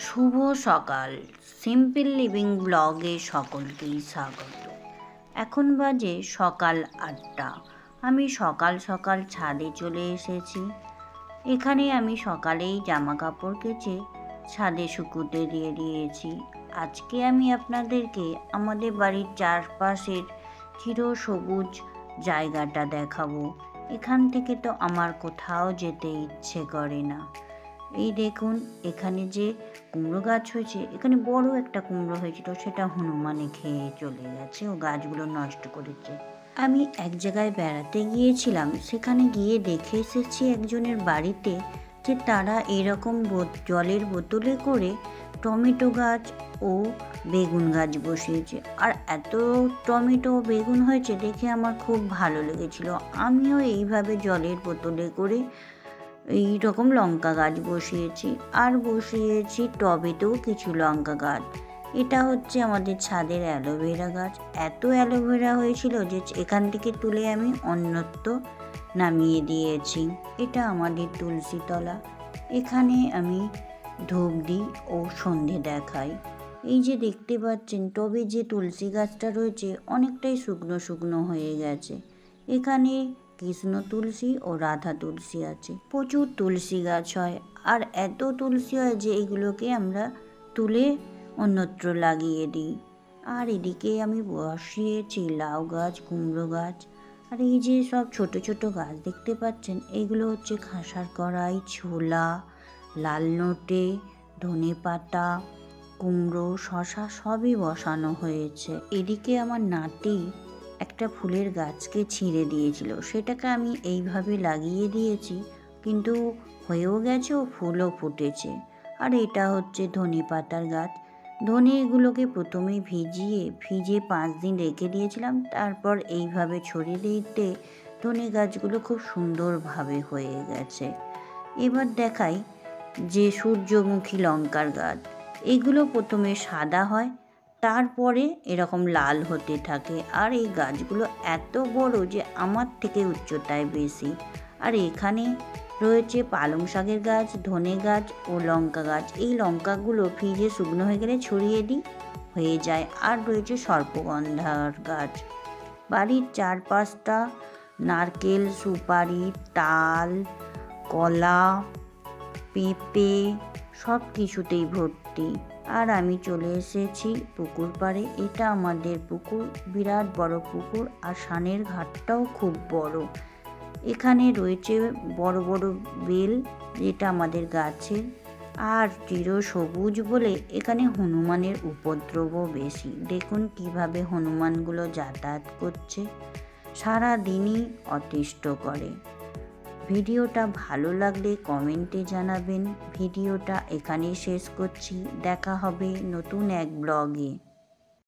শুভ সকাল। Simple living ব্লগে সকলকেই স্বাগত। এখন বাজে সকাল 8টা। আমি সকাল সকাল ছাদে চলে এসেছি। এখানে আমি সকালেই জামা কাপড় কেচে ছাদে শুকুতে দিয়ে দিয়েছি। আজকে আমি আপনাদেরকে আমাদের বাড়ির চারপাশের চিরসবুজ জায়গাটা দেখাবো। এখান থেকে তো আমার কোথাও যেতে ইচ্ছে করে না। এই দেখুন, এখানে যে কুমড়ো গাছ হয়েছে, এখানে বড় একটা কুমড়ো হয়েছিল, সেটা হনুমানে খেয়ে চলে গেছে, ও গাছগুলো নষ্ট করেছে। আমি এক জায়গায় বেড়াতে গিয়েছিলাম, সেখানে গিয়ে দেখে এসেছি একজনের বাড়িতে যে তারা এরকম জলের বোতলে করে টমেটো গাছ ও বেগুন গাছ বসিয়েছে। আর এত টমেটো বেগুন হয়েছে দেখে আমার খুব ভালো লেগেছিল। আমিও এইভাবে জলের বোতলে করে এই রকম লঙ্কা গাছ বসিয়েছি, আর বসিয়েছি টবেতেও কিছু লঙ্কা গাছ। এটা হচ্ছে আমাদের ছাদের অ্যালোভেরা গাছ। এত অ্যালোভেরা হয়েছিল যে এখান থেকে তুলে আমি অন্যত্র নামিয়ে দিয়েছি। এটা আমাদের তুলসী তলা। এখানে আমি ধূপ দিই ও সন্ধে দেখাই। এই যে দেখতে পাচ্ছেন, টবে যে তুলসী গাছটা রয়েছে অনেকটাই শুকনো শুকনো হয়ে গেছে। এখানে কৃষ্ণ তুলসী ও রাধা তুলসী আছে। প্রচুর তুলসী গাছ হয়, আর এত তুলসী হয় যে এগুলোকে আমরা তুলে অন্যত্র লাগিয়ে দিই। আর এদিকে আমি বসিয়েছি লাউ গাছ, কুমড়ো গাছ। আর এই যে সব ছোট ছোট গাছ দেখতে পাচ্ছেন, এইগুলো হচ্ছে খাসার কড়াই, ছোলা, লাল নোটে, ধনে পাতা, কুমড়ো, শশা সবই বসানো হয়েছে। এদিকে আমার নাতি একটা ফুলের গাছকে ছিঁড়ে দিয়েছিল, সেটাকে আমি এইভাবে লাগিয়ে দিয়েছি, কিন্তু হয়েও গেছে ও ফুলও ফুটেছে। আর এটা হচ্ছে ধনে পাতার গাছ। ধনেগুলোকে প্রথমে ভিজে 5 দিন রেখে দিয়েছিলাম, তারপর এইভাবে ছড়িয়ে দিতে ধনে গাছগুলো খুব সুন্দরভাবে হয়ে গেছে। এবার দেখাই যে সূর্যমুখী লঙ্কার গাছ। এগুলো প্রথমে সাদা হয়, তারপরে এরকম লাল হতে থাকে। আর এই গাছগুলো এত বড় যে আমার থেকে উচ্চতায় বেশি। আর এখানে রয়েছে পালং শাকের গাছ, ধনে গাছ ও লঙ্কা গাছ। এই লঙ্কাগুলো ফ্রিজে শুকনো হয়ে গেলে ছড়িয়ে দিই, হয়ে যায়। আর রয়েছে সর্পগন্ধার গাছ। বাড়ির চারপাশটা নারকেল, সুপারি, তাল, কলা, পেঁপে সব কিছুতেই ভর্তি। আর আমি চলে এসেছি পুকুর পাড়ে। এটা আমাদের পুকুর, বিরাট বড় পুকুর, আর সানের ঘাটটাও খুব বড়। এখানে রয়েছে বড় বড় বেল, যেটা আমাদের গাছের। আর চিরসবুজ বলে এখানে হনুমানের উপদ্রবও বেশি। দেখুন কিভাবে হনুমানগুলো যাতায়াত করছে, সারা দিনই অতিষ্ঠ করে। ভিডিওটা ভালো লাগলে কমেন্টে জানাবেন। ভিডিওটা এখানেই শেষ করছি। দেখা হবে নতুন এক ব্লগে।